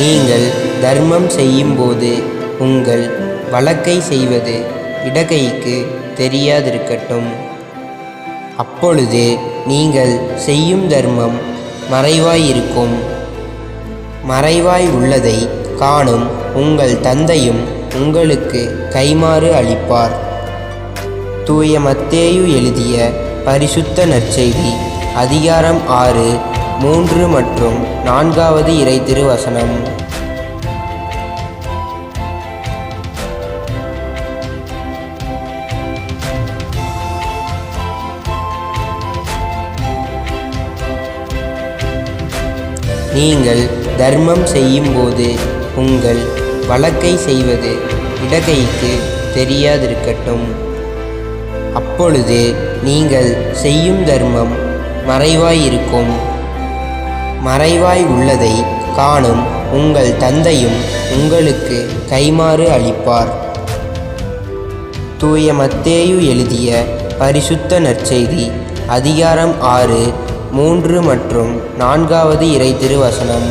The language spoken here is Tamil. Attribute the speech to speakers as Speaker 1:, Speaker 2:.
Speaker 1: நீங்கள் தர்மம் செய்யும்போது உங்கள் வலக்கை செய்வது இடக்கைக்கு தெரியாதிருக்கட்டும். அப்பொழுது நீங்கள் செய்யும் தர்மம் மறைவாயிருக்கும். மறைவாய் உள்ளதை காணும் உங்கள் தந்தையும் உங்களுக்கு கைமாறு அளிப்பார். தூய மத்தேயு எழுதிய பரிசுத்த நற்செய்தி அதிகாரம் 6 3 மற்றும் 4வது இறைத்திருவசனம். நீங்கள் தர்மம் செய்யும்போது உங்கள் வலக்கை செய்வது இடக்கைக்கு தெரியாதிருக்கட்டும். அப்பொழுது நீங்கள் செய்யும் தர்மம் மறைவாயிருக்கும். மறைவாய் உள்ளதை காணும் உங்கள் தந்தையும் உங்களுக்கு கைமாறு அளிப்பார். தூய மத்தேயு எழுதிய பரிசுத்த நற்செய்தி அதிகாரம் 6 3 மற்றும் 4வது இறைத்திருவசனம்.